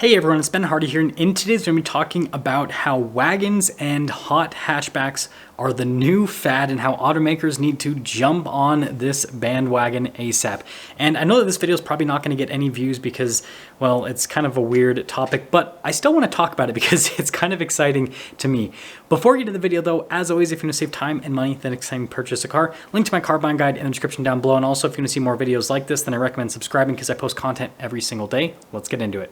Hey everyone, it's Ben Hardy here, and in today's video, we're going to be talking about how wagons and hot hatchbacks are the new fad and how automakers need to jump on this bandwagon ASAP. And I know that this video is probably not going to get any views because, well, it's kind of a weird topic, but I still want to talk about it because it's kind of exciting to me. Before we get to the video though, as always, if you want to save time and money the next time you purchase a car, link to my car buying guide in the description down below. And also, if you want to see more videos like this, then I recommend subscribing because I post content every single day. Let's get into it.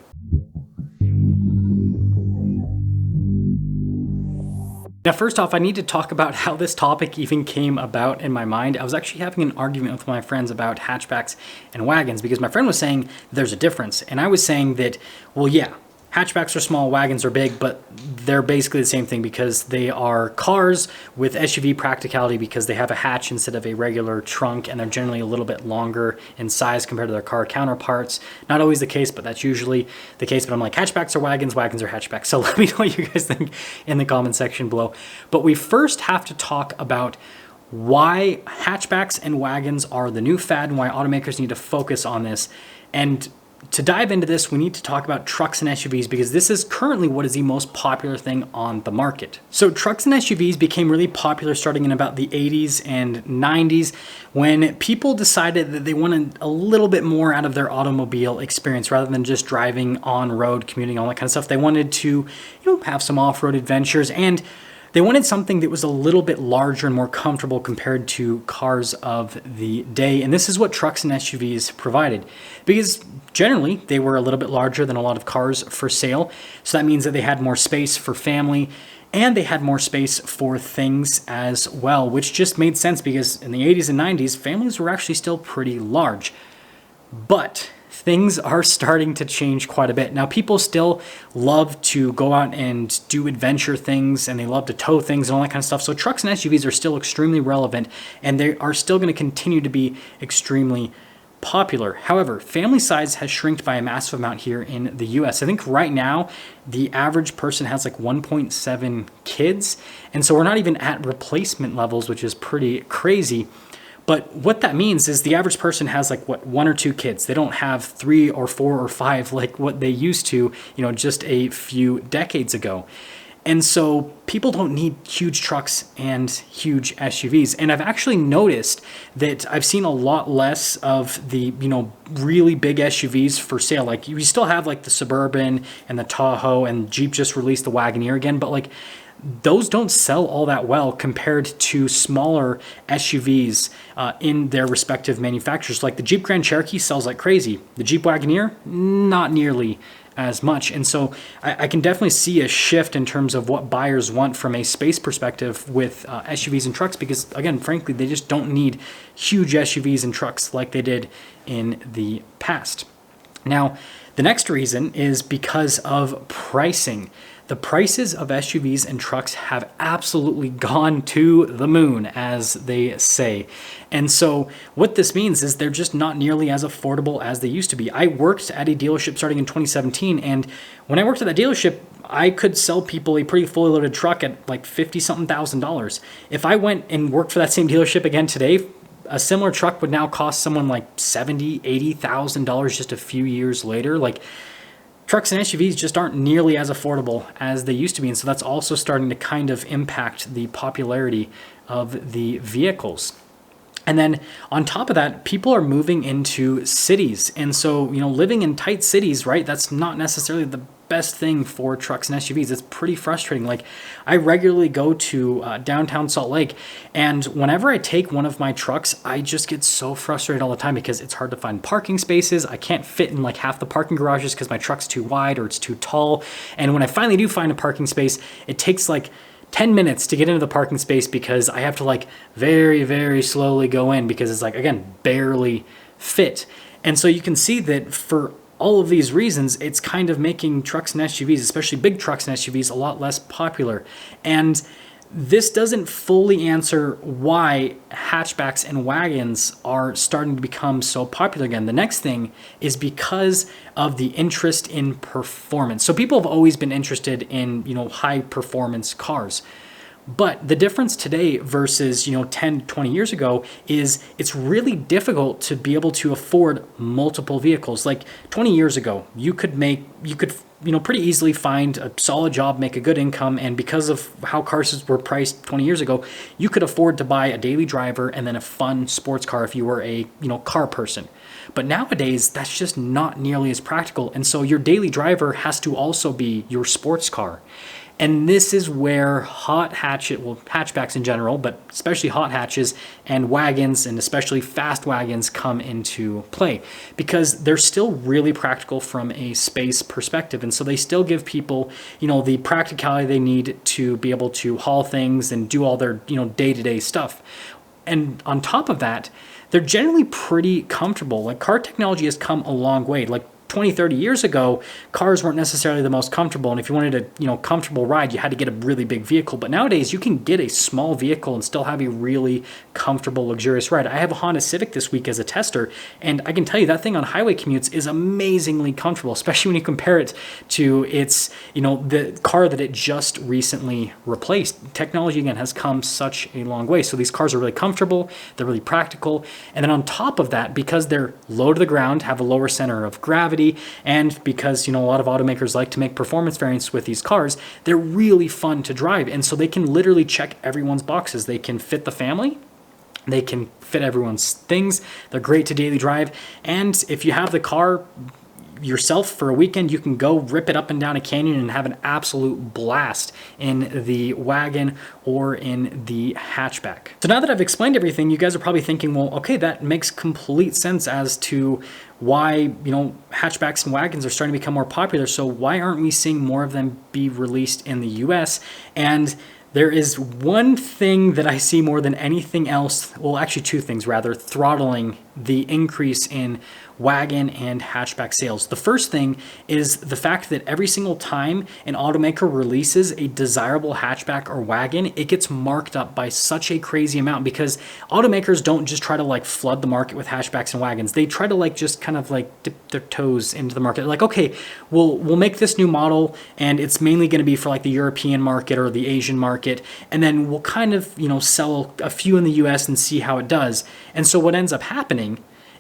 Now, first off, I need to talk about how this topic even came about in my mind. I was actually having an argument with my friends about hatchbacks and wagons because my friend was saying there's a difference. And I was saying that, well, yeah, hatchbacks are small, wagons are big, but they're basically the same thing because they are cars with SUV practicality because they have a hatch instead of a regular trunk, and they're generally a little bit longer in size compared to their car counterparts. Not always the case, but that's usually the case. But I'm like, hatchbacks are wagons, wagons are hatchbacks. So let me know what you guys think in the comment section below. But we first have to talk about why hatchbacks and wagons are the new fad and why automakers need to focus on this. And to dive into this, we need to talk about trucks and SUVs because this is currently what is the most popular thing on the market. So trucks and SUVs became really popular starting in about the 80s and 90s when people decided that they wanted a little bit more out of their automobile experience rather than just driving on road, commuting, all that kind of stuff. They wanted to, have some off-road adventures, and they wanted something that was a little bit larger and more comfortable compared to cars of the day. And this is what trucks and SUVs provided because generally they were a little bit larger than a lot of cars for sale. So that means that they had more space for family and they had more space for things as well, which just made sense because in the 80s and 90s, families were actually still pretty large. But things are starting to change quite a bit. Now, people still love to go out and do adventure things, and they love to tow things and all that kind of stuff. So trucks and SUVs are still extremely relevant, and they are still going to continue to be extremely popular. However, family size has shrinked by a massive amount here in the US. I think right now, the average person has like 1.7 kids. And so we're not even at replacement levels, which is pretty crazy. But what that means is the average person has like one or two kids. They don't have 3 or 4 or 5 like what they used to, just a few decades ago. And so people don't need huge trucks and huge SUVs. And I've actually noticed that I've seen a lot less of the, really big SUVs for sale. Like you still have like the Suburban and the Tahoe, and Jeep just released the Wagoneer again, but like those don't sell all that well compared to smaller SUVs in their respective manufacturers. Like the Jeep Grand Cherokee sells like crazy. The Jeep Wagoneer, not nearly as much. And so I can definitely see a shift in terms of what buyers want from a space perspective with SUVs and trucks because, again, frankly, they just don't need huge SUVs and trucks like they did in the past. Now, the next reason is because of pricing. The prices of SUVs and trucks have absolutely gone to the moon, as they say. And so what this means is they're just not nearly as affordable as they used to be. I worked at a dealership starting in 2017, and when I worked at that dealership, I could sell people a pretty fully loaded truck at like $50-something thousand. If I went and worked for that same dealership again today, a similar truck would now cost someone like $70,000, $80,000 just a few years later. Like, trucks and SUVs just aren't nearly as affordable as they used to be, and so that's also starting to kind of impact the popularity of the vehicles. And then on top of that, people are moving into cities, and so living in tight cities, right? That's not necessarily the best thing for trucks and SUVs. It's pretty frustrating. Like I regularly go to downtown Salt Lake, and whenever I take one of my trucks, I just get so frustrated all the time because it's hard to find parking spaces. I can't fit in like half the parking garages because my truck's too wide or it's too tall. And when I finally do find a parking space, it takes like 10 minutes to get into the parking space because I have to like very, very slowly go in because it's like, again, barely fit. And so you can see that for all of these reasons, it's kind of making trucks and SUVs, especially big trucks and SUVs, a lot less popular. And this doesn't fully answer why hatchbacks and wagons are starting to become so popular again. The next thing is because of the interest in performance. So people have always been interested in, high performance cars. But the difference today versus, 10, 20 years ago is it's really difficult to be able to afford multiple vehicles. Like 20 years ago, you could pretty easily find a solid job, make a good income, and because of how cars were priced 20 years ago, you could afford to buy a daily driver and then a fun sports car if you were a, car person. But nowadays, that's just not nearly as practical. And so your daily driver has to also be your sports car. And this is where hatchbacks in general, but especially hot hatches and wagons, and especially fast wagons, come into play, because they're still really practical from a space perspective. And so they still give people, the practicality they need to be able to haul things and do all their, day-to-day stuff. And on top of that, they're generally pretty comfortable. Like, car technology has come a long way. Like 20, 30 years ago, cars weren't necessarily the most comfortable. And if you wanted a, comfortable ride, you had to get a really big vehicle. But nowadays, you can get a small vehicle and still have a really comfortable, luxurious ride. I have a Honda Civic this week as a tester, and I can tell you that thing on highway commutes is amazingly comfortable, especially when you compare it to its, the car that it just recently replaced. Technology, again, has come such a long way. So these cars are really comfortable, they're really practical. And then on top of that, because they're low to the ground, have a lower center of gravity, and because a lot of automakers like to make performance variants with these cars, they're really fun to drive. And so they can literally check everyone's boxes. They can fit the family, they can fit everyone's things, they're great to daily drive. And if you have the car yourself for a weekend, you can go rip it up and down a canyon and have an absolute blast in the wagon or in the hatchback. So now that I've explained everything, you guys are probably thinking, well, okay, that makes complete sense as to why, hatchbacks and wagons are starting to become more popular. So why aren't we seeing more of them be released in the US? And there is one thing that I see more than anything else, well, actually two things rather, throttling the increase in wagon and hatchback sales. The first thing is the fact that every single time an automaker releases a desirable hatchback or wagon, it gets marked up by such a crazy amount, because automakers don't just try to flood the market with hatchbacks and wagons. They try to just kind of dip their toes into the market. Like, okay, we'll make this new model and it's mainly going to be for the European market or the Asian market, and then we'll kind of, sell a few in the US and see how it does. And so what ends up happening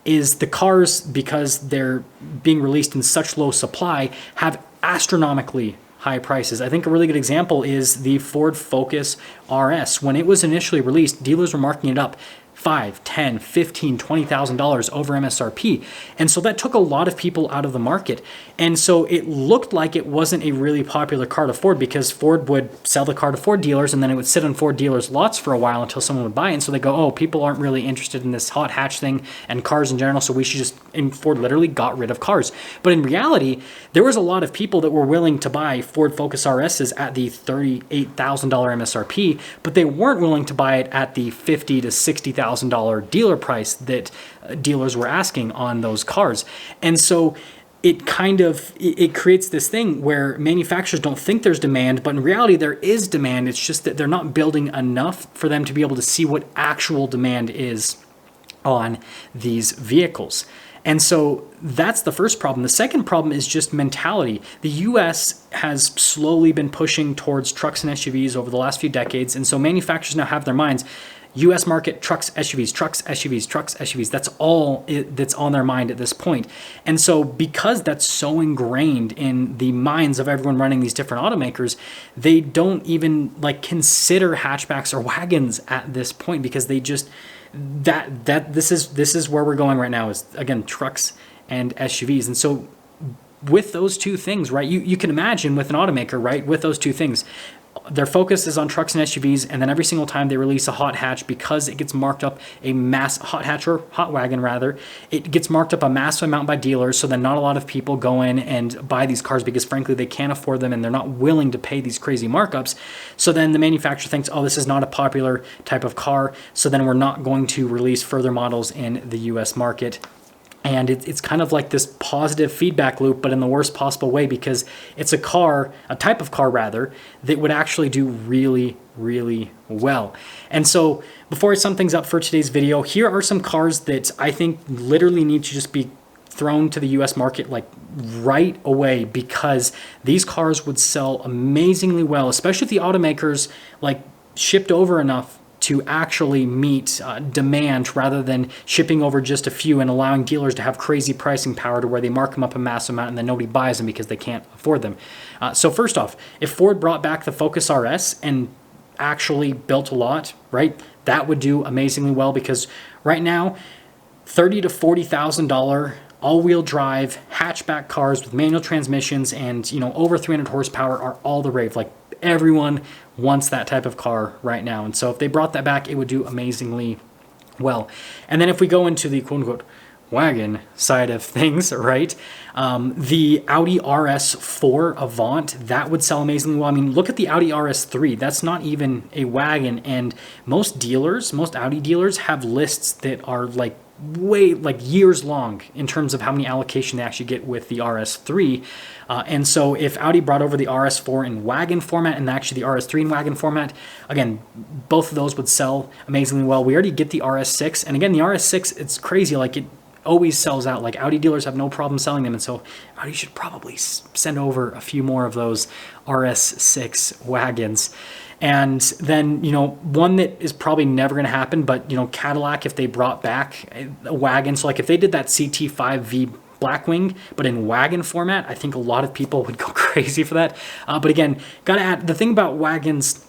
is the cars, because they're being released in such low supply, have astronomically high prices. I think a really good example is the Ford Focus RS. When it was initially released, dealers were marking it up $5,000, $10,000, $15,000, $20,000 over MSRP. And so that took a lot of people out of the market. And so it looked like it wasn't a really popular car to Ford, because Ford would sell the car to Ford dealers and then it would sit on Ford dealers' lots for a while until someone would buy it. And so they go, oh, people aren't really interested in this hot hatch thing and cars in general, so we should just, and Ford literally got rid of cars. But in reality, there was a lot of people that were willing to buy Ford Focus RSs at the $38,000 MSRP, but they weren't willing to buy it at the $50,000 to $60,000 dealer price that dealers were asking on those cars. And so it creates this thing where manufacturers don't think there's demand, but in reality there is demand. It's just that they're not building enough for them to be able to see what actual demand is on these vehicles. And so that's the first problem. The second problem is just mentality. The US has slowly been pushing towards trucks and SUVs over the last few decades. And so manufacturers now have their minds, US market, trucks, SUVs, trucks, SUVs, trucks, SUVs. That's all that's on their mind at this point. And so because that's so ingrained in the minds of everyone running these different automakers, they don't even consider hatchbacks or wagons at this point, because they just, this is where we're going right now, is again trucks and SUVs. And so with those two things, right, you can imagine with an automaker, right, with those two things, their focus is on trucks and SUVs, and then every single time they release a hot hatch, because it gets marked up hot hatch or hot wagon rather, it gets marked up a massive amount by dealers, so then not a lot of people go in and buy these cars because frankly they can't afford them and they're not willing to pay these crazy markups. So then the manufacturer thinks, oh, this is not a popular type of car, so then we're not going to release further models in the US market. And it's kind of like this positive feedback loop, but in the worst possible way, because it's a type of car rather, that would actually do really, really well. And so before I sum things up for today's video, here are some cars that I think literally need to just be thrown to the US market right away, because these cars would sell amazingly well, especially if the automakers shipped over enough to actually meet demand rather than shipping over just a few and allowing dealers to have crazy pricing power to where they mark them up a massive amount and then nobody buys them because they can't afford them. So first off, if Ford brought back the Focus RS and actually built a lot, right, that would do amazingly well, because right now, $30,000 to $40,000 all-wheel drive hatchback cars with manual transmissions and, you know, over 300 horsepower are all the rave. Like, everyone wants that type of car right now. And so if they brought that back, it would do amazingly well. And then if we go into the quote-unquote wagon side of things, right, the Audi RS4 Avant, that would sell amazingly well. I mean, look at the Audi RS3. That's not even a wagon. And most Audi dealers have lists that are like years long in terms of how many allocation they actually get with the RS3. And so if Audi brought over the RS4 in wagon format and actually the RS3 in wagon format, again, both of those would sell amazingly well. We already get the RS6. And again, the RS6, it's crazy. Like, it always sells out. Like, Audi dealers have no problem selling them. And so Audi should probably send over a few more of those RS6 wagons. And then, you know, one that is probably never going to happen, but, you know, Cadillac, if they brought back a wagon, so like if they did that CT5V Blackwing, but in wagon format, I think a lot of people would go crazy for that. But again, got to add, the thing about wagons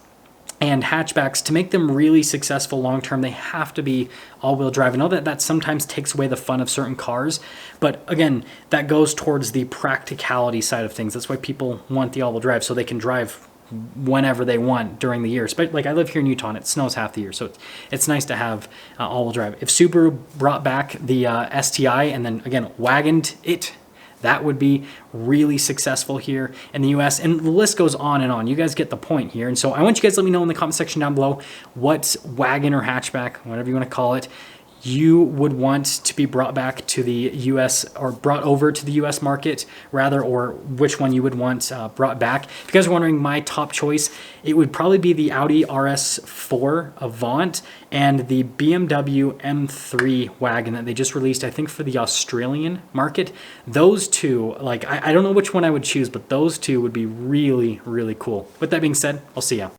and hatchbacks, to make them really successful long-term, they have to be all-wheel drive. I know that sometimes takes away the fun of certain cars, but again, that goes towards the practicality side of things. That's why people want the all-wheel drive, so they can drive whenever they want during the year. But like, I live here in Utah and it snows half the year, so it's nice to have all-wheel drive. If Subaru brought back the STI and then again wagoned it, that would be really successful here in the US, and the list goes on and on. You guys get the point here. And so I want you guys to let me know in the comment section down below what wagon or hatchback, whatever you want to call it, you would want to be brought back to the US, or brought over to the US market rather, or which one you would want brought back. If you guys are wondering my top choice, it would probably be the Audi RS4 Avant and the BMW M3 wagon that they just released, I think, for the Australian market. Those two, like, I don't know which one I would choose, but those two would be really, really cool. With that being said, I'll see ya.